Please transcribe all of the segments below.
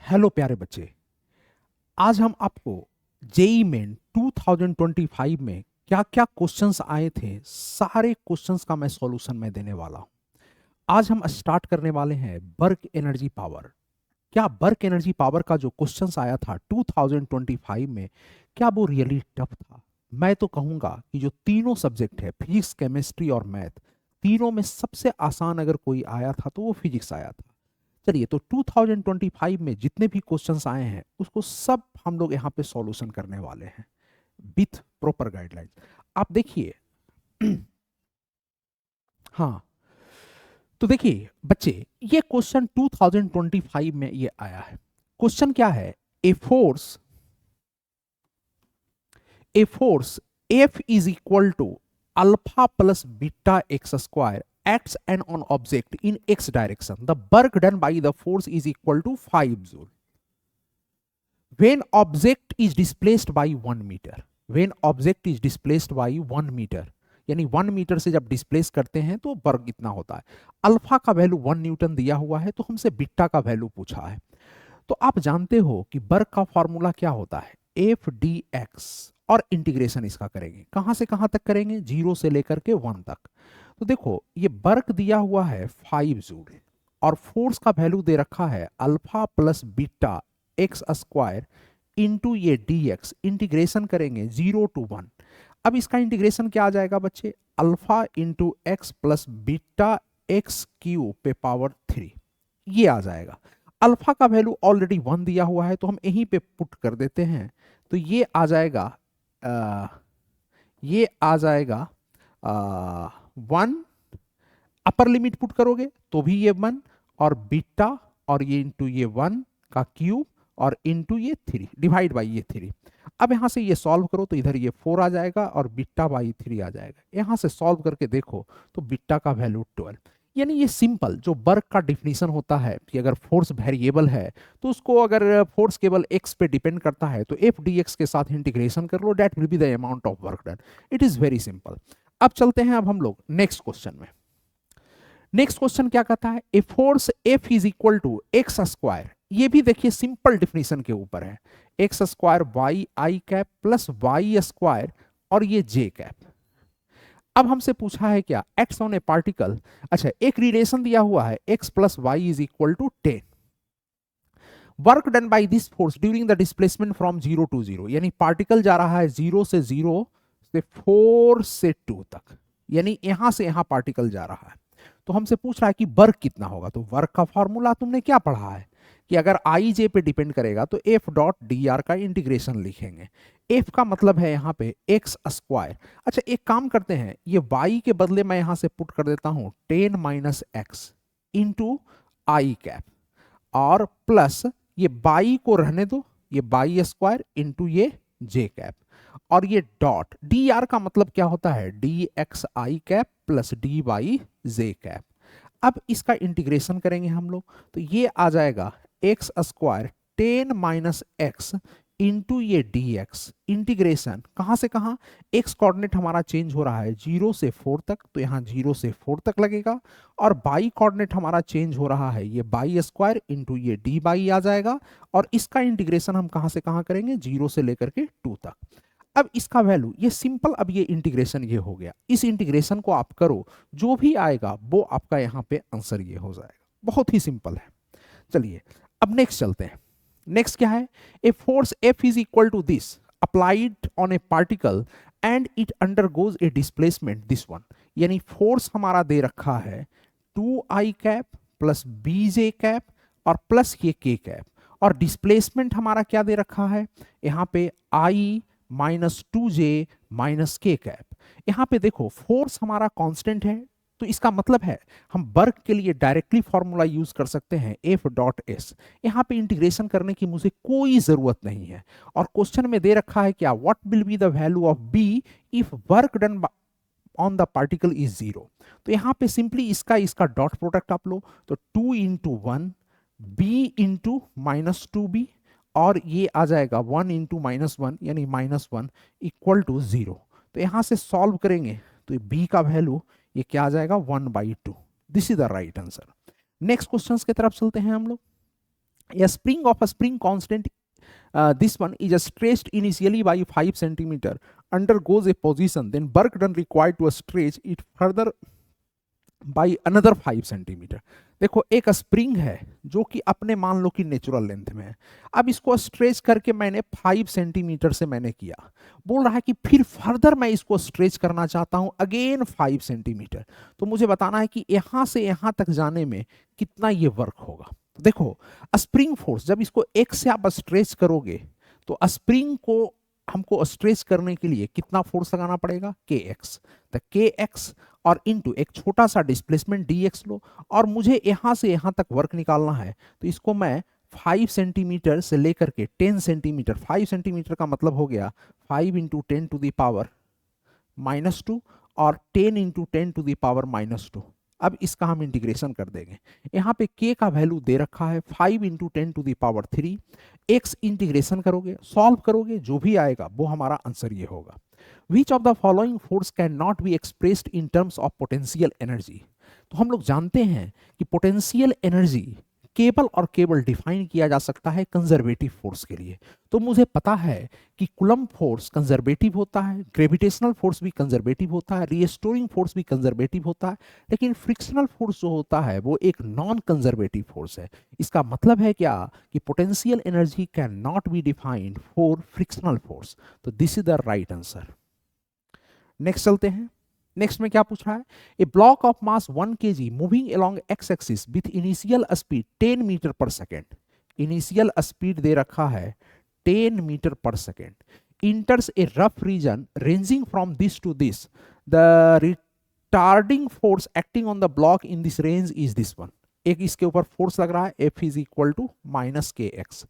Hello प्यारे बच्चे। आज हम आपको जेई मेन 2025 में क्या क्या क्वेश्चंस आए थे, सारे क्वेश्चंस का मैं सॉल्यूशन में देने वाला हूं। आज हम स्टार्ट करने वाले हैं वर्क एनर्जी पावर। क्या वर्क एनर्जी पावर का जो क्वेश्चंस आया था 2025 में, क्या वो रियली टफ था? मैं तो कहूंगा कि जो तीनों सब्जेक्ट है, फिजिक्स, केमिस्ट्री और मैथ, तीनों में सबसे आसान अगर कोई आया था तो वो फिजिक्स आया था। चलिए, तो 2025 में जितने भी क्वेश्चंस आए हैं उसको सब हम लोग यहाँ पे सॉल्यूशन करने वाले हैं विथ प्रॉपर गाइडलाइंस। आप देखिए। हाँ, तो देखिए बच्चे, ये क्वेश्चन 2025 में ये आया है। क्वेश्चन क्या है? A force a force F is equal to alpha plus beta x square acts and on object in x direction. The work done by the force is equal to 5 joule. When object is displaced by 1 meter, when object is displaced by 1 meter, यानी 1 metre से जब displace करते हैं तो work इतना होता है। Alpha का वैल्यू 1 न्यूटन दिया हुआ है, तो हमसे बीटा का वैल्यू पूछा है। तो आप जानते हो कि वर्क का फॉर्मूला क्या होता है, एफ डी एक्स, और इंटीग्रेशन इसका करेंगे। कहां से कहां तक करेंगे? 0 से लेकर के 1 तक। तो देखो, ये वर्क दिया हुआ है 5 जूल और फोर्स का वैल्यू दे रखा है alpha plus beta x square into ये डी एक्स। इंटीग्रेशन करेंगे 0 to 1। अब इसका इंटीग्रेशन क्या आ जाएगा बच्चे? Alpha into x plus beta x Q पे पावर 3, ये आ जाएगा। अल्फा का वैल्यू ऑलरेडी 1 दिया हुआ है, तो हम यहीं पे पुट कर देते हैं। तो ये आ जाएगा ये आ जाएगा 1। अपर लिमिट पुट करोगे तो भी ये 1, और बीटा और ये इंटू ये 1 का क्यूब और इंटू ये 3 डिवाइड बाई ये 3। अब यहां से ये सॉल्व करो तो इधर ये 4 आ जाएगा और बीटा बाई 3 आ जाएगा। यहां से सॉल्व करके देखो तो बीटा का वैल्यू 12। यानी ये सिंपल जो वर्क का डिफिनीशन होता है कि अगर फोर्स वेरिएबल है तो उसको, अगर फोर्स केवल एक्स पे डिपेंड करता है तो एफ डी एक्स के साथ इंटीग्रेशन कर लो, that will be the amount of work done. It is very simple. अब चलते हैं अब हम लोग नेक्स्ट क्वेश्चन में। नेक्स्ट क्वेश्चन क्या कहता है? A force F is equal to x square. ये भी देखिए सिंपल डिफिनीशन के ऊपर है। X square y i cap plus y square और ये जे कैप। अब हमसे पूछा है क्या? X on a particle. अच्छा, एक रिलेशन दिया हुआ है X plus Y is equal to 10। Work done by this force during the displacement from 0 to 0, यानी पार्टिकल जा रहा है 0 से 0 से 4 से 2 तक, यानी यहां से यहां पार्टिकल जा रहा है। तो हमसे पूछ रहा है कि वर्क कितना होगा। तो वर्क का फॉर्मूला तुमने क्या पढ़ा है कि अगर आई जे पे डिपेंड करेगा तो एफ डॉट डी आर का इंटीग्रेशन लिखेंगे। एफ का मतलब है यहाँ पे एक्स स्क्वायर। अच्छा, एक काम करते हैं, ये वाई के बदले मैं यहां से पुट कर देता हूं 10 माइनस एक्स इंटू आई कैप, और प्लस ये बाई को रहने दो, ये बाई स्क्वायर इंटू ये जे कैप, और ये डॉट डी आर का मतलब क्या होता है? D x I cap plus D by J cap. अब इसका इंटीग्रेशन करेंगे हम लोग तो ये आ जाएगा x square 10 minus x into ये डी एक्स। इंटीग्रेशन कहां से कहां? एक्स कोऑर्डिनेट हमारा चेंज हो रहा है 0 से 4 तक, तो यहां 0 से 4 तक लगेगा, और बाई कोऑर्डिनेट हमारा चेंज हो रहा है ये बाई स्क्वायर इंटू ये डी बाई आ जाएगा, और इसका इंटीग्रेशन हम कहां से कहां करेंगे? 0 से लेकर के 2 तक। अब इसका वैल्यू ये सिंपल, अब ये इंटीग्रेशन ये हो गया। इस इंटीग्रेशन को आप करो, जो भी आएगा वो आपका यहां पे आंसर ये हो जाएगा। बहुत ही सिंपल है। चलिए अब नेक्स्ट चलते हैं। नेक्स्ट क्या है? A force F is equal to this applied on a particle and it undergoes a displacement this one. यानी फोर्स हमारा दे रखा है 2i cap plus B J cap और प्लस ये के कैप, और डिस्प्लेसमेंट हमारा क्या दे रखा है यहां पे? आई माइनस 2j माइनस के कैप। यहां पे देखो फोर्स हमारा कांस्टेंट है, तो इसका मतलब है हम वर्क के लिए डायरेक्टली फॉर्मूला यूज कर सकते हैं एफ डॉट एस। यहां पे इंटीग्रेशन करने की मुझे कोई जरूरत नहीं है। और क्वेश्चन में दे रखा है क्या? What will be the value of B if work done on the particle is 0। तो यहां पे सिंपली इसका इसका डॉट प्रोडक्ट आप लो, तो 2 into 1 B into minus 2b, और ये आ जाएगा 1 इंटू माइनस 1 यानी माइनस 1 इक्वल टू 0। तो यहां से सॉल्व करेंगे तो b का वैल्यू ये क्या आ जाएगा? 1/2। This is the right answer. Next question की तरफ चलते हैं हम लोग। A spring of a spring constant, this one is stretched initially by 5 centimeter, undergoes a position, then work done required to stretch it further by another 5 centimetre. देखो एक spring है जो कि अपने मान लो कि नेचुरल लेंथ में है, अब इसको स्ट्रेच करके मैंने 5 सेंटीमीटर से मैंने किया, बोल रहा है कि फिर फर्दर मैं इसको स्ट्रेच करना चाहता हूं अगेन 5 सेंटीमीटर, तो मुझे बताना है कि यहां से यहां तक जाने में कितना ये वर्क होगा। तो देखो स्प्रिंग फोर्स जब इसको एक से आप स्ट्रेच करोगे तो स्प्रिंग को हमको स्ट्रेच करने के लिए कितना फोर्स लगाना पड़ेगा, के एक्स, तो के एक्स और इनटू एक छोटा सा डिस्प्लेसमेंट डी एक्स लो, और मुझे यहां से यहां तक वर्क निकालना है, तो इसको मैं 5 सेंटीमीटर से लेकर के 10 सेंटीमीटर, 5 सेंटीमीटर का मतलब हो गया 5 इंटू 10 टू द पावर -2 और 10 इंटू 10 टू द पावर -2। अब इसका हम इंटीग्रेशन कर देंगे, यहाँ पे k का वैल्यू दे रखा है 5 into 10 to the power 3, x integration करोगे सॉल्व करोगे जो भी आएगा वो हमारा आंसर ये होगा। Which of the following force cannot be expressed in terms of potential energy? तो हम लोग जानते हैं कि पोटेंशियल एनर्जी केवल और केवल डिफाइन किया जा सकता है कंजर्वेटिव फोर्स के लिए। तो मुझे पता है कि कूलम्ब फोर्स कंजर्वेटिव होता है, ग्रेविटेशनल फोर्स भी कंजर्वेटिव होता है, रीस्टोरिंग फोर्स भी कंजर्वेटिव होता है, लेकिन फ्रिक्शनल फोर्स जो होता है वो एक नॉन कंजर्वेटिव फोर्स है। इसका मतलब है क्या कि potential energy can not be defined for frictional force. तो this is the right answer. Next चलते हैं, नेक्स्ट में क्या पूछ रहा है, a block of mass 1 kg moving along x axis with initial speed 10 metre per second, initial speed दे रखा है 10 metre per second, enters a rough region ranging from this to this, the retarding force acting on the block in this range is this one. एक इसके ऊपर force लग रहा है F is equal to minus K X,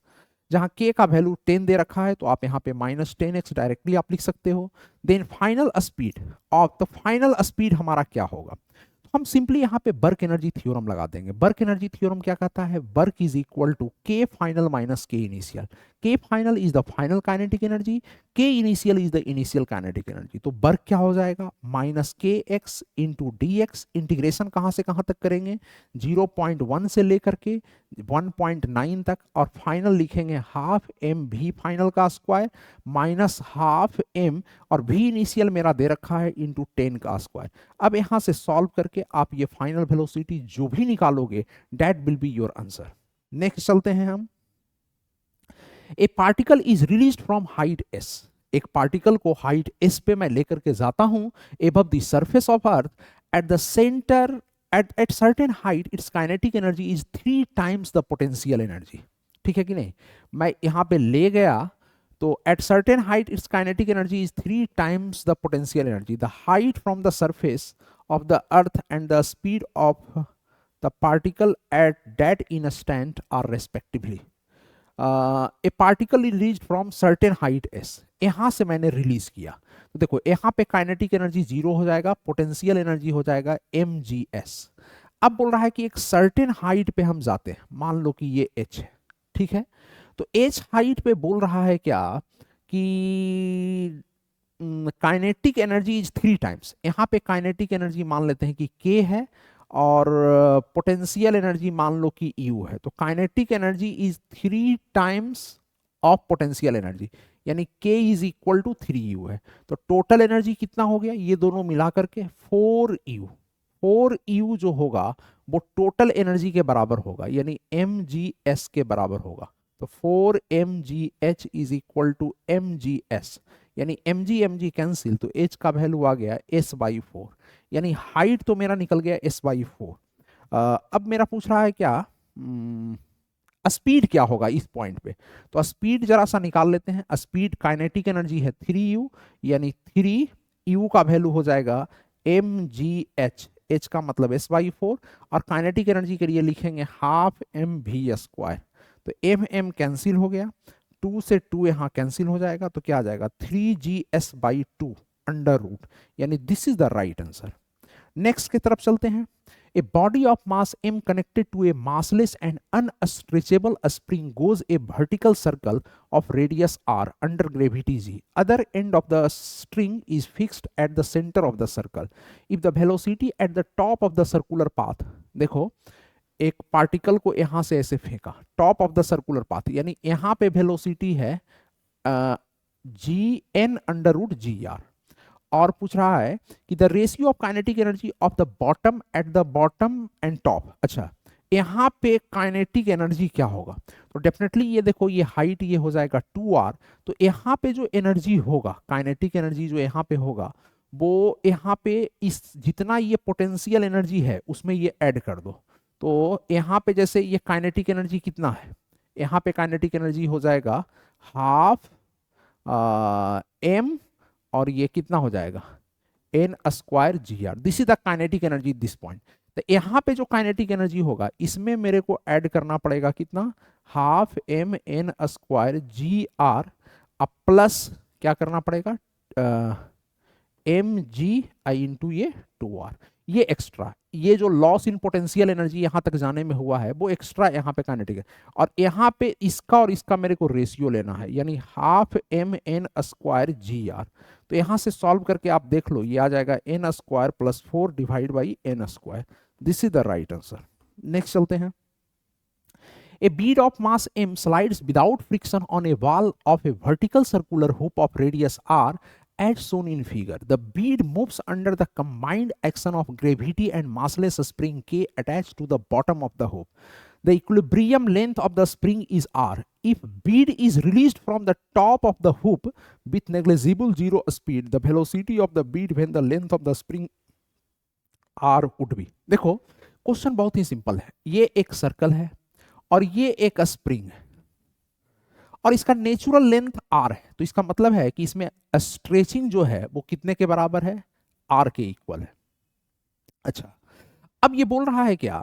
जहां k का value 10 दे रखा है तो आप यहां पे -10x डायरेक्टली आप लिख सकते हो। देन फाइनल स्पीड, और तो फाइनल स्पीड हमारा क्या होगा, तो हम सिंपली यहां पे वर्क एनर्जी थ्योरम लगा देंगे। वर्क एनर्जी थ्योरम क्या कहता है, work is equal to k final minus k initial, k final is the final kinetic energy, k initial is the initial kinetic energy. तो वर्क क्या हो जाएगा, minus K X into D X, integration कहां से कहां तक करेंगे, 0.1 से लेकर के 1.9 तक, और फाइनल लिखेंगे हाफ एम भी फाइनल का स्क्वायर माइनस हाफ एम, और भी इनिशियल मेरा दे रखा है इंटू 10 का स्क्वायर। अब यहां से सॉल्व करके आप ये फाइनल वेलोसिटी जो भी निकालोगे that will be your answer. Next चलते हैं हम, ए particle is released from height s, एक पार्टिकल को हाइट s पे मैं लेकर के जाता हूं above the surface of earth at the centre, at certain height its kinetic energy is 3 times the potential energy। ठीक है कि नहीं, मैं यहां पे ले गया तो at certain height its kinetic energy is 3 times the potential energy, the height from the surface of the earth and the speed of the particle at that instant are respectively। A particle release from certain height s, यहां से मैंने release किया, तो देखो यहां पे kinetic energy 0 हो जाएगा, पोटेंशियल एनर्जी हो जाएगा mgs। अब बोल रहा है कि एक सर्टेन हाइट पे हम जाते हैं, मान लो कि ये h है, ठीक है, तो h हाइट पे बोल रहा है क्या कि काइनेटिक एनर्जी इज 3 टाइम्स, यहां पे काइनेटिक एनर्जी मान लेते हैं कि k है और पोटेंशियल एनर्जी मान लो कि U है, तो kinetic energy is 3 times of potential energy, यानी K is equal to 3U है। तो टोटल एनर्जी कितना हो गया, ये दोनों मिला करके 4U, 4U जो होगा वो टोटल एनर्जी के बराबर होगा, यानी mgs के बराबर होगा। तो 4mgh is equal to mgs, यानी mg कैंसिल, तो h का वैल्यू आ गया s/4, यानी हाइट तो मेरा निकल गया s/4। अब मेरा पूछ रहा है क्या स्पीड क्या होगा इस पॉइंट पे, तो स्पीड जरा सा निकाल लेते हैं। स्पीड काइनेटिक एनर्जी है 3u, यानी 3u का वैल्यू हो जाएगा mgh, h का मतलब s/4, और काइनेटिक एनर्जी के लिए लिखेंगे हाफ mv², तो m कैंसिल हो गया, 2 से 2 यहाँ कैंसिल हो जाएगा, तो क्या आ जाएगा 3gs/2 अंडर रूट, यानी this is the right answer. Next की तरफ चलते हैं, a body of mass m connected to a massless and unstretchable spring goes a vertical circle of radius r under gravity g, other end of the string is fixed at the centre of the circle, if the velocity at the top of the circular path. देखो एक particle को यहां से ऐसे फेंका top of the circular path, यानी यहां पे वेलोसिटी है g n under root g r, और पूछ रहा है कि the ratio of kinetic energy of the bottom at the bottom and top. अच्छा, यहां पे काइनेटिक एनर्जी क्या होगा, तो डेफिनेटली ये देखो, ये हाइट ये हो जाएगा 2r, तो यहाँ पे जो एनर्जी होगा, काइनेटिक एनर्जी जो यहाँ पे होगा, वो यहाँ पे इस जितना ये पोटेंशियल एनर्जी है उसमें ये ऐड कर दो। तो यहाँ पे जैसे ये काइनेटिक एनर्जी कितना है, यहाँ पे काइनेटिक एनर्जी हो जाएगा हाफ एम, और ये कितना हो जाएगा N square G R. This is the kinetic energy this point. तो यहाँ पे जो काइनेटिक एनर्जी होगा इसमें मेरे को ऐड करना पड़ेगा कितना, half M N square G R, plus क्या करना पड़ेगा एम जी आई इंटू ये 2r, ये एक्स्ट्रा, ये जो लॉस इन पोटेंशियल एनर्जी यहां तक जाने में हुआ है वो एक्स्ट्रा यहाँ पे काइनेटिक है। और यहाँ पे इसका और इसका मेरे को रेशियो लेना है, यानी half M N square G R. तो यहाँ से सॉल्व करके आप देख लो, ये आ जाएगा N square plus 4 divide by N square. This is the right answer. Next चलते हैं। A bead of mass m slides without friction on a wall of a vertical circular hoop of radius r as shown in figure. The bead moves under the combined action of gravity and massless spring k attached to the bottom of the hoop. The equilibrium length of the spring is r. If bead is released from the top of the hoop with negligible zero speed, the velocity of the bead when the length of the spring r would be. देखो question बहुत ही simple है, ये एक circle है और ये एक spring है और इसका नेचुरल लेंथ आर है, तो इसका मतलब है कि इसमें स्ट्रेचिंग जो है वो कितने के बराबर है, आर के इक्वल है। अच्छा, अब ये बोल रहा है क्या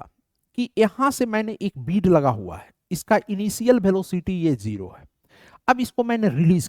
कि यहां से मैंने एक बीड लगा हुआ है, इसका इनिशियल वेलोसिटी ये 0 है। अब इसको मैंने रिलीज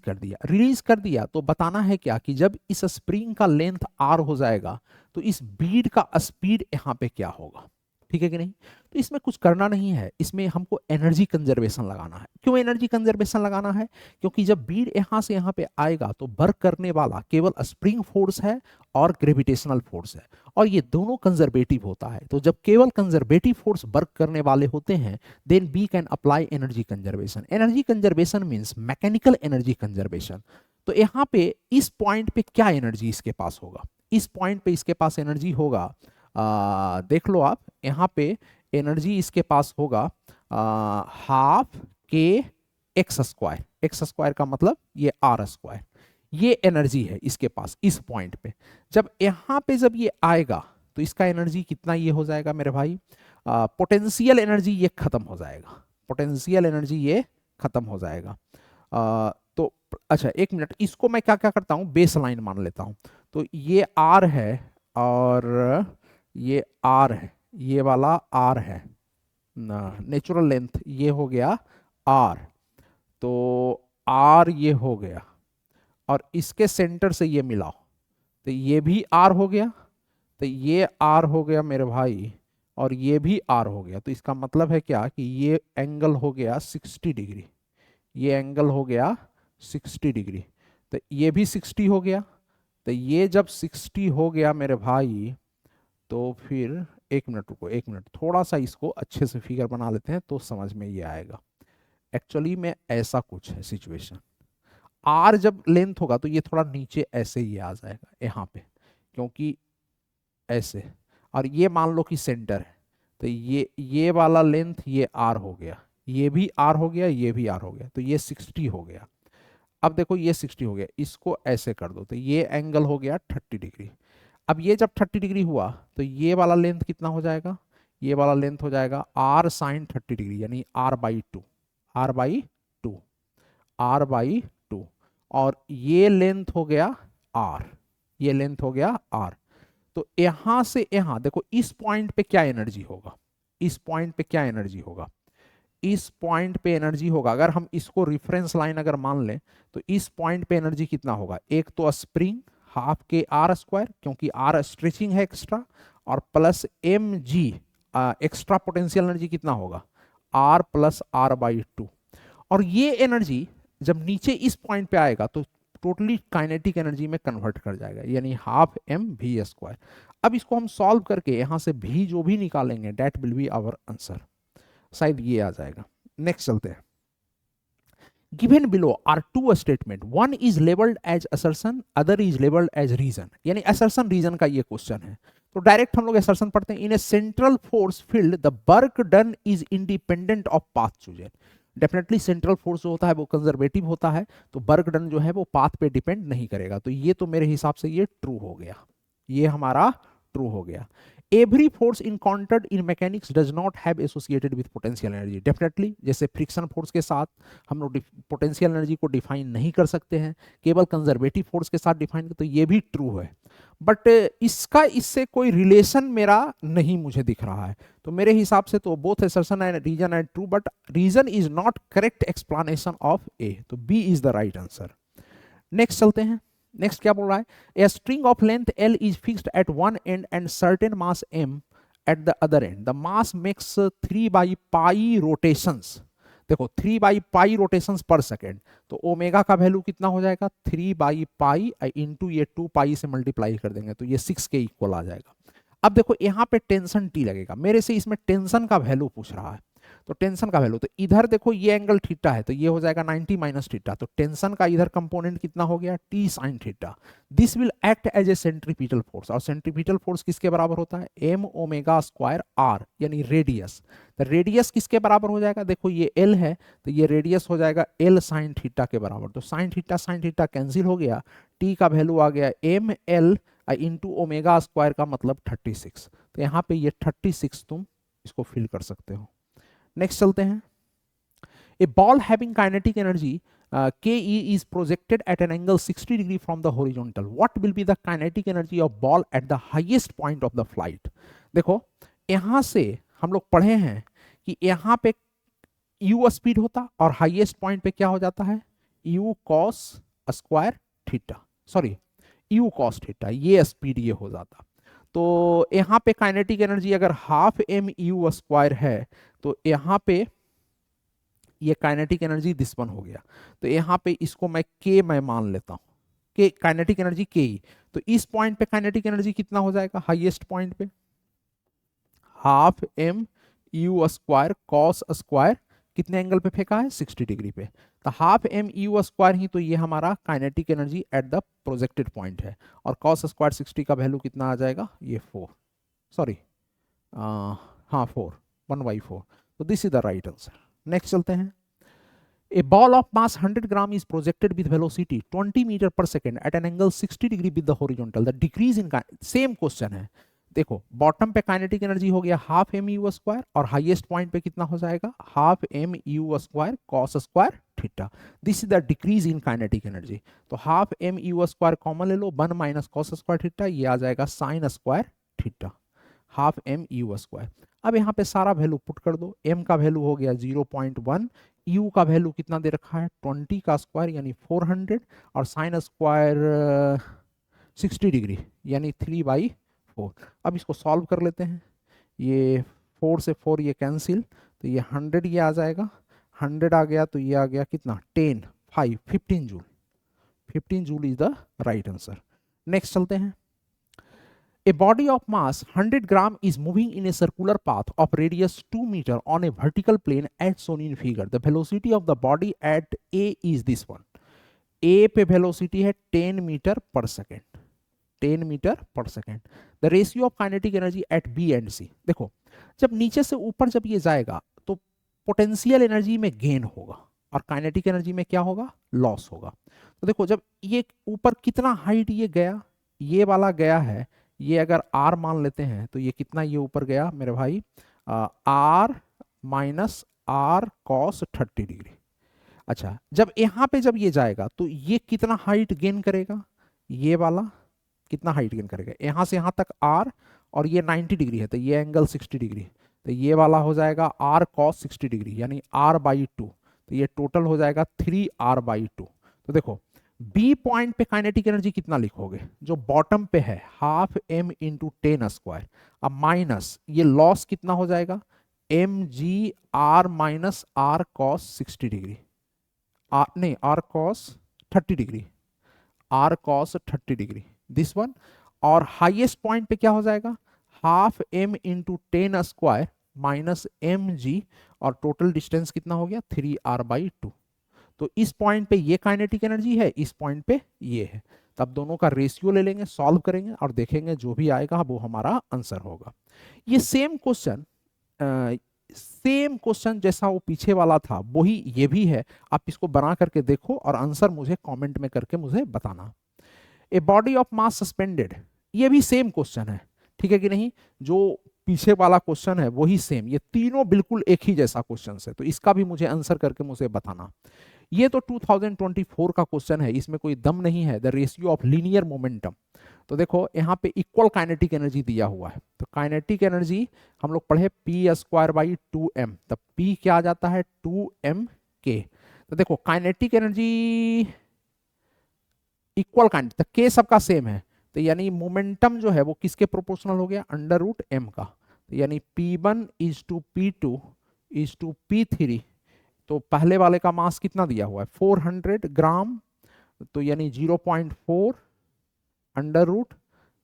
कर दिया तो बताना है क्या कि जब इस स्प्रिंग का लेंथ आर हो जाएगा तो इस बीड का स्पीड यहां पे क्या होगा, ठीक है कि नहीं। तो इसमें कुछ करना नहीं है, इसमें हमको एनर्जी कंजर्वेशन लगाना है। क्यों एनर्जी कंजर्वेशन लगाना है, क्योंकि जब बीड यहां से यहां पे आएगा तो वर्क करने वाला केवल स्प्रिंग फोर्स है और ग्रेविटेशनल फोर्स है, और ये दोनों कंजर्वेटिव होता है। तो जब केवल कंजर्वेटिव फोर्स वर्क करने वाले होते हैं then we can apply energy conservation. Energy conservation means mechanical energy conservation. तो यहाँ पे इस पॉइंट पे क्या एनर्जी इसके पास होगा, इस पॉइंट पे इसके पास एनर्जी होगा, देख लो आप, यहाँ पे एनर्जी इसके पास होगा हाफ के एक्स स्क्वायर। एक्स स्क्वायर का मतलब ये आर स्क्वायर, ये एनर्जी है इसके पास इस पॉइंट पे। जब यहाँ पे जब ये आएगा तो इसका एनर्जी कितना ये हो जाएगा मेरे भाई, पोटेंशियल एनर्जी ये खत्म हो जाएगा, पोटेंशियल एनर्जी ये खत्म हो जाएगा। तो अच्छा एक मिनट, इसको मैं क्या क्या करता हूँ, बेस लाइन मान लेता हूँ। तो ये आर है और ये आर है, ये वाला आर है ना, नेचुरल लेंथ ये हो गया आर, तो आर ये हो गया और इसके सेंटर से ये मिलाओ तो ये भी आर हो गया, तो ये आर हो गया मेरे भाई और ये भी आर हो गया। तो इसका मतलब है क्या कि ये एंगल हो गया 60 डिग्री, ये एंगल हो गया 60 डिग्री, तो ये भी 60 हो गया। तो ये जब 60 हो गया मेरे भाई तो फिर एक मिनट रुको, एक मिनट, थोड़ा सा इसको अच्छे से फिगर बना लेते हैं तो समझ में ये आएगा। एक्चुअली में ऐसा कुछ है सिचुएशन, आर जब लेंथ होगा तो ये थोड़ा नीचे ऐसे ही आ जाएगा यहाँ पे, क्योंकि ऐसे, और ये मान लो कि सेंटर है, तो ये वाला लेंथ ये आर हो गया, ये भी आर हो गया, ये भी आर हो गया, तो ये 60 हो गया। अब देखो ये 60 हो गया, इसको ऐसे कर दो तो ये एंगल हो गया 30 डिग्री। अब ये जब 30 डिग्री हुआ तो ये वाला लेंथ कितना हो जाएगा, ये वाला लेंथ हो जाएगा आर साइन 30 डिग्री, यानी R by two, R by two, R by two, और ये लेंथ हो गया आर, ये लेंथ हो गया आर। तो यहां से यहां देखो इस पॉइंट पे क्या एनर्जी होगा, इस पॉइंट पे क्या एनर्जी होगा, इस पॉइंट पे एनर्जी होगा, अगर हम इसको रिफरेंस लाइन अगर मान लें तो इस पॉइंट पे एनर्जी कितना होगा, एक तो spring half K R square, क्योंकि आर स्ट्रेचिंग है एक्स्ट्रा, और plus M G extra potential energy कितना होगा, R plus R by two. और ये एनर्जी जब नीचे इस पॉइंट पे आएगा तो टोटली काइनेटिक एनर्जी में कन्वर्ट कर जाएगा, यानी हाफ एम वी स्क्वायर। अब इसको हम सॉल्व करके यहां से भी जो भी निकालेंगे that will be our answer, शायद ये आ जाएगा। नेक्स्ट चलते हैं। Given below are two statement, one is labeled as assertion, other is labeled as reason, यानी assertion reason का ये क्वेश्चन है। तो डायरेक्ट हम लोग assertion पढ़ते हैं। In a central force field the work done is independent of path chosen. Definitely central force जो होता है वो कंजर्वेटिव होता है, तो वर्क डन जो है वो पाथ पे डिपेंड नहीं करेगा। तो ये तो मेरे हिसाब से ये ट्रू हो गया, ये हमारा ट्रू हो गया। Every force encountered in mechanics does not have associated with potential energy. Definitely जैसे फ्रिक्शन फोर्स के साथ हम लोग पोटेंशियल एनर्जी को डिफाइन नहीं कर सकते हैं, केवल कंजर्वेटिव फोर्स के साथ डिफाइन, तो ये भी ट्रू है। बट इसका इससे कोई रिलेशन मेरा नहीं मुझे दिख रहा है, तो मेरे हिसाब से तो both assertion and reason and true, but reason is not correct explanation of A, तो B is the right answer. Next चलते हैं। नेक्स्ट क्या बोल रहा है, a string of length L is fixed at one end and certain mass M at the other end, the mass makes 3/π rotations. देखो 3/π rotations पर second, तो omega का वैल्यू कितना हो जाएगा 3/π इंटू ये 2π से मल्टीप्लाई कर देंगे तो ये 6 के इक्वल आ जाएगा। अब देखो यहाँ पे टेंशन टी लगेगा, मेरे से इसमें टेंशन का वैल्यू पूछ रहा है, तो टेंशन का वैल्यू, तो इधर देखो ये एंगल थीटा है तो ये हो जाएगा 90 माइनस थीटा, तो टेंशन का इधर कंपोनेंट कितना हो गया T sine theta. This will act as a centripetal force, और सेंट्रीपिटल फोर्स किसके बराबर होता है एम ओमेगा स्क्वायर आर, यानी रेडियस। तो रेडियस किसके बराबर हो जाएगा, देखो ये एल है तो ये रेडियस हो जाएगा एल साइन थीटा के बराबर, तो साइन थीटा कैंसिल हो गया, टी का वैल्यू आ गया M L into omega square का मतलब 36, तो यहाँ पे ये 36 तुम इसको फिल कर सकते हो। नेक्स्ट चलते हैं। A ball having kinetic energy KE is projected at an angle 60 degree from the horizontal. What will be the kinetic energy of ball at the highest point of the flight? देखो यहां से हम लोग पढ़े हैं कि यहां पे u स्पीड होता और हाईएस्ट पॉइंट पे क्या हो जाता है u cos square theta, sorry u cos theta, ये स्पीड ये हो जाता। तो यहां पे काइनेटिक एनर्जी अगर हाफ एम यू स्क्वायर है तो यहां पे ये काइनेटिक एनर्जी दिस वन हो गया, तो यहां पे इसको मैं के मैं मान लेता हूं कि काइनेटिक एनर्जी के ही, तो इस पॉइंट पे काइनेटिक एनर्जी कितना हो जाएगा हाईएस्ट पॉइंट पे half M you square cos square, कितने एंगल पे फेंका है 60 डिग्री पे, तो हाफ एम यू स्क्वायर ही तो ये हमारा kinetic energy at the projected point है, और कॉस स्क्वायर 60 का वैल्यू कितना आ जाएगा ये 4, सॉरी हाँ 4 1/4, तो this is the right answer. Next चलते हैं। A ball of mass 100 gram is projected with velocity 20 meter per second at an angle 60 degree with the horizontal. The decrease in same question है, देखो bottom पे kinetic energy हो गया half M you square और highest point पे कितना हो जाएगा half M you square cos square theta, this is the decrease in kinetic energy. तो half M you square common ले लो 1 माइनस कॉस स्क्वायर थीटा, ये आ जाएगा sine square theta half M you square. अब यहाँ पे सारा वैल्यू पुट कर दो, m का वैल्यू हो गया 0.1, u का वैल्यू कितना दे रखा है 20 का स्क्वायर यानी 400, और साइन स्क्वायर 60 डिग्री यानी 3/4। अब इसको सॉल्व कर लेते हैं, ये 4 से 4 ये कैंसिल, तो ये 100 ये आ जाएगा, 100 आ गया तो ये आ गया कितना 10 5 15 joule, 15 joule is the right answer. Next चलते हैं। A body of mass 100 gram is moving in a circular path of radius 2 meter on a vertical plane as shown in figure. The velocity of the body at A is this one. A पे velocity है 10 meter per second, 10 meter per second. The ratio of kinetic energy at B and C. देखो जब नीचे से ऊपर जब ये जाएगा तो पोटेंशियल एनर्जी में गेन होगा और काइनेटिक एनर्जी में क्या होगा लॉस होगा। तो देखो जब ये ऊपर कितना हाइट ये गया, ये वाला गया है, ये अगर r मान लेते हैं तो ये कितना ये ऊपर गया मेरे भाई r minus are cos 30 degree. अच्छा जब यहाँ पे जब ये जाएगा तो ये कितना हाइट गेन करेगा, ये वाला कितना हाइट गेन करेगा, यहाँ से यहाँ तक r और ये 90 डिग्री है तो ये एंगल 60 डिग्री, तो ये वाला हो जाएगा r कॉस 60 डिग्री यानी r/2, तो ये टोटल हो जाएगा 3r/2। तो देखो बी पॉइंट पे काइनेटिक एनर्जी कितना लिखोगे जो बॉटम पे है हाफ एम इंटू 10 स्क्वायर, अब माइनस ये लॉस कितना हो जाएगा m g r minus are cos 60 degree, नहीं r cos 30 degree, r cos 30 degree, this one. और हाईएस्ट पॉइंट पे क्या हो जाएगा, half m into 10 square minus m g, और टोटल डिस्टेंस कितना हो गया 3r/2। तो इस पॉइंट पे ये काइनेटिक एनर्जी है, इस पॉइंट पे ये है। तब दोनों का रेशियो ले लेंगे, सॉल्व करेंगे और देखेंगे जो भी आएगा वो हमारा आंसर होगा। ये सेम क्वेश्चन जैसा वो पीछे वाला था वही ये भी है। आप इसको बना करके देखो और आंसर मुझे कमेंट में करके मुझे बताना। ए बॉडी ऑफ मास सस्पेंडेड, ये भी सेम क्वेश्चन है, ठीक है कि नहीं। जो पीछे वाला क्वेश्चन है वही सेम, ये तीनों बिल्कुल एक ही जैसा क्वेश्चन है, तो इसका भी मुझे आंसर करके मुझे बताना। ये तो 2024 का क्वेश्चन है, इसमें कोई दम नहीं है। The ratio of linear momentum, तो देखो यहाँ पे इक्वल काइनेटिक एनर्जी दिया हुआ है, तो काइनेटिक एनर्जी हम लोग पढ़े p²/2m, तब p क्या आ जाता है 2mk। तो देखो काइनेटिक एनर्जी इक्वल काइनेटिक, तो k सबका सेम है, तो यानी मोमेंटम जो है वो किसके प्रोपोर्शनल हो गया, √m का। तो यानी p1 is to p2 is to p3। तो पहले वाले का मास कितना दिया हुआ है 400 ग्राम, तो यानी 0.4 under root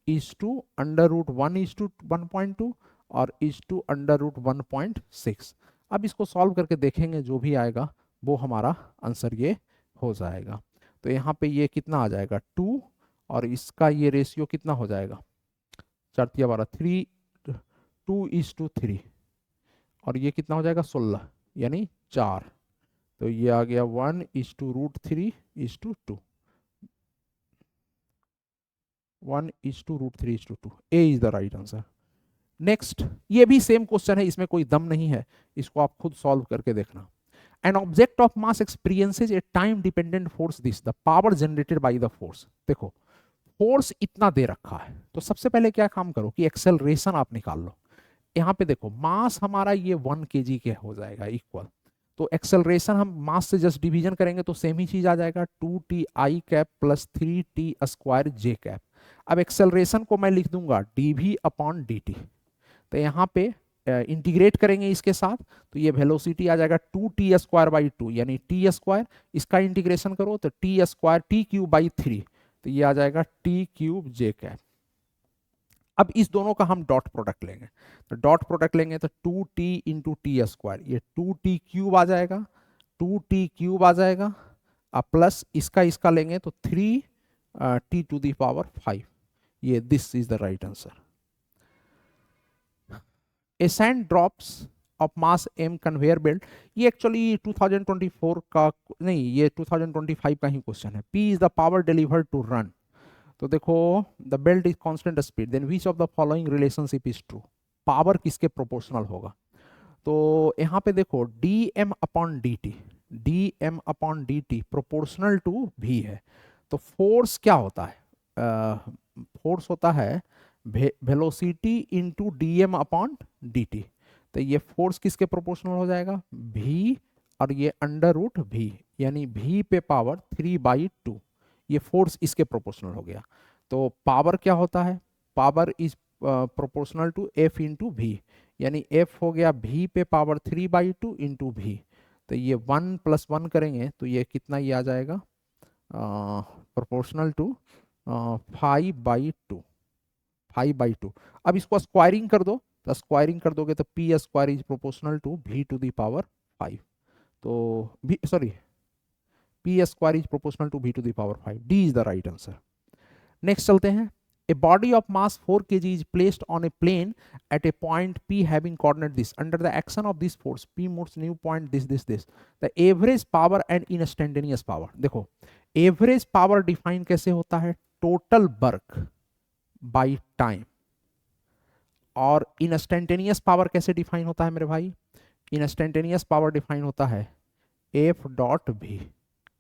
is to √1 is to 1.2 और इज टू √1.6। अब इसको सॉल्व करके देखेंगे, जो भी आएगा वो हमारा आंसर ये हो जाएगा। तो यहाँ पे ये कितना आ जाएगा 2, और इसका ये रेशियो कितना हो जाएगा 4×12 3, 2:3, और ये कितना हो जाएगा 16 यानी 4। तो ये आ गया 1:√3 is to 2, 1:√3 is to 2। A is the right answer. Next, ये भी सेम क्वेश्चन है, इसमें कोई दम नहीं है, इसको आप खुद सॉल्व करके देखना। An object of mass experiences a time dependent force, this the power generated by the force। देखो फोर्स इतना दे रखा है, तो सबसे पहले क्या काम करो कि एक्सेलरेशन आप निकाल लो। यहाँ पे देखो मास हमारा ये 1 kg के हो जाएगा इक्वल, तो एक्सेलरेशन हम मास से जस्ट डिवीजन करेंगे तो सेम ही चीज आ जाएगा 2ti cap plus 3t² j cap. अब एक्सेलरेशन को मैं लिख दूंगा dv/dt, तो यहाँ पे इंटीग्रेट करेंगे इसके साथ, तो ये वेलोसिटी आ जाएगा 2t²/2 यानी t², इसका इंटीग्रेशन करो तो t² t³/3, तो ये आ जाएगा t³ j कैप। अब इस दोनों का हम डॉट प्रोडक्ट लेंगे, तो डॉट प्रोडक्ट लेंगे तो 2t इंटू t², ये 2t³ आ जाएगा, 2t³ आ जाएगा, अब प्लस इसका लेंगे तो 3t⁵, ये this is the right answer. A sand drops of mass m conveyor belt, ये एक्चुअली 2024 का नहीं, ये 2025 का ही क्वेश्चन है। p is the power delivered to run, तो देखो the belt is constant speed, then which of the following relationship is true, power किसके प्रोपोर्शनल होगा। तो यहाँ पे देखो dm/dt प्रोपोर्शनल टू v है, तो फोर्स क्या होता है, फोर्स होता है वेलोसिटी इंटू dm/dt, तो ये फोर्स किसके प्रोपोर्शनल हो जाएगा v, और ये √v यानी v पे पावर 3/2, ये फोर्स इसके प्रोपोर्शनल हो गया। तो पावर क्या होता है, power is proportional to f into v, यानी f हो गया v पे पावर 3/2 इंटू v, तो ये 1 + 1 करेंगे तो ये कितना ये आ जाएगा प्रोपोर्शनल टू 5/2। अब इसको स्क्वायरिंग कर दो, तो स्क्वायरिंग कर दोगे तो p² is proportional to v⁵, तो p² is proportional to v⁵, D is the right answer. Next चलते हैं। A body of mass 4 kg is placed on a plane at a point P having coordinate this. Under the action of this force, P moves new point this. The average power and instantaneous power. देखो average power define कैसे होता है, total work by time, और instantaneous power कैसे define होता है मेरे भाई, instantaneous power define होता है F.V।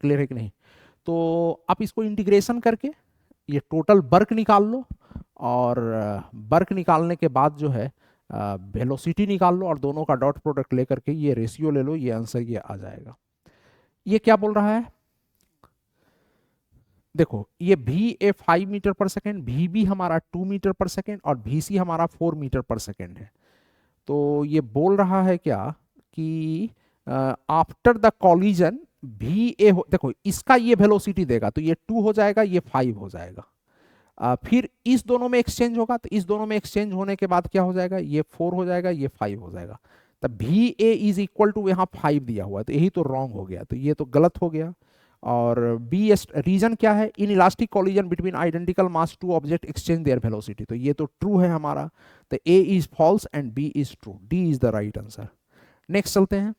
क्लियर है कि नहीं। तो आप इसको इंटीग्रेशन करके ये टोटल वर्क निकाल लो, और वर्क निकालने के बाद जो है वेलोसिटी निकाल लो, और दोनों का डॉट प्रोडक्ट लेकर के ये रेशियो ले लो, ये आंसर ये आ जाएगा। ये क्या बोल रहा है, देखो ये v a 5 metre per second, vb हमारा 2 मीटर पर सेकेंड, और vc हमारा 4 मीटर पर सेकेंड है। तो ये बोल रहा है क्या कि आफ्टर द कॉलिजन भी ए देखो इसका ये वेलोसिटी देगा तो ये 2 हो जाएगा, ये 5 हो जाएगा। फिर इस दोनों में एक्सचेंज होगा तो इस दोनों में एक्सचेंज होने के बाद क्या हो जाएगा, ये 4 हो जाएगा, ये 5 हो जाएगा। तब भी ए इज इक्वल टू यहाँ 5 दिया हुआ है तो यही तो रॉन्ग हो गया, तो ये तो गलत हो गया। और बी रीजन क्या है, in elastic collision between identical mass two object exchange their velocity, तो ये तो ट्रू है हमारा, तो A is false and B is true, D is the right answer. Next चलते हैं,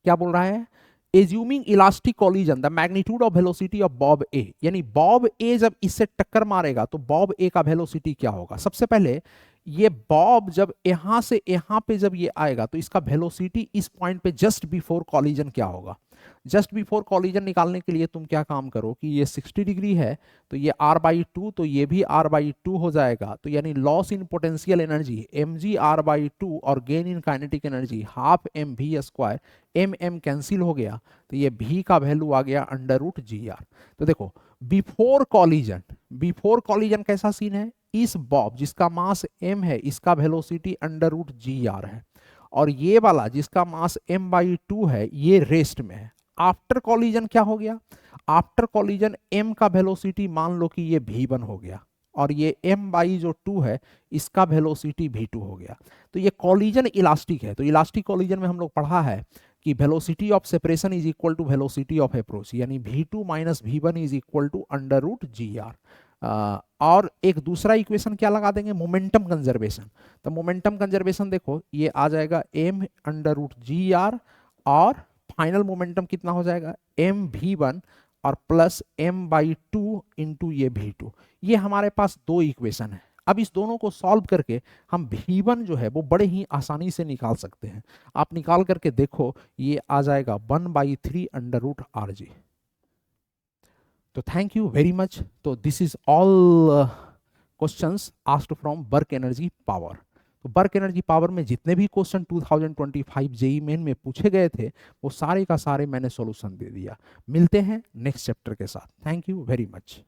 क्या बोल रहा है, assuming elastic collision the magnitude of velocity of bob A, यानी बॉब ए जब इससे टक्कर मारेगा तो बॉब ए का वेलोसिटी क्या होगा। सबसे पहले ये बॉब जब यहां से यहां पे जब ये आएगा तो इसका वेलोसिटी इस पॉइंट पे जस्ट बिफोर कॉलिजन क्या होगा। जस्ट बिफोर कॉलिजन निकालने के लिए तुम क्या काम करो कि ये 60 डिग्री है तो ये r/2, तो ये भी r/2 हो जाएगा, तो यानी loss in potential energy mg r/2 और gain in kinetic energy half mv², m cancel हो गया तो ये v का वैल्यू आ गया √gr। तो देखो बिफोर कॉलिजन कैसा सीन है, इस बॉब जिसका मास m है इसका वेलोसिटी √gr है, और ये वाला जिसका मास m/2 है ये रेस्ट में है। आफ्टर कॉलिजन क्या हो गया, आफ्टर कॉलिजन m का वेलोसिटी मान लो कि ये v1 हो गया और ये m/2 है इसका वेलोसिटी v2 हो गया। तो ये कॉलिजन इलास्टिक है, तो इलास्टिक कॉलिजन में हम लोग पढ़ा है कि velocity of separation is equal to velocity of approach, यानी v2 minus v1 is equal to √gr। और एक दूसरा इक्वेशन क्या लगा देंगे, मोमेंटम कंजर्वेशन। तो मोमेंटम कंजर्वेशन देखो ये आ जाएगा m√gr और फाइनल मोमेंटम कितना हो जाएगा mv1 और प्लस m/2 इंटू ये v2। ये हमारे पास दो इक्वेशन है। अब इस दोनों को सॉल्व करके हम v1 जो है वो बड़े ही आसानी से निकाल सकते हैं। आप निकाल करके देखो ये आ जाएगा 1/3 √rg। तो थैंक यू वेरी मच। तो this is all questions asked from work energy power. तो वर्क एनर्जी पावर में जितने भी क्वेश्चन 2025 जेईई मेन में पूछे गए थे वो सारे का सारे मैंने सॉल्यूशन दे दिया। मिलते हैं नेक्स्ट चैप्टर के साथ। Thank you very much.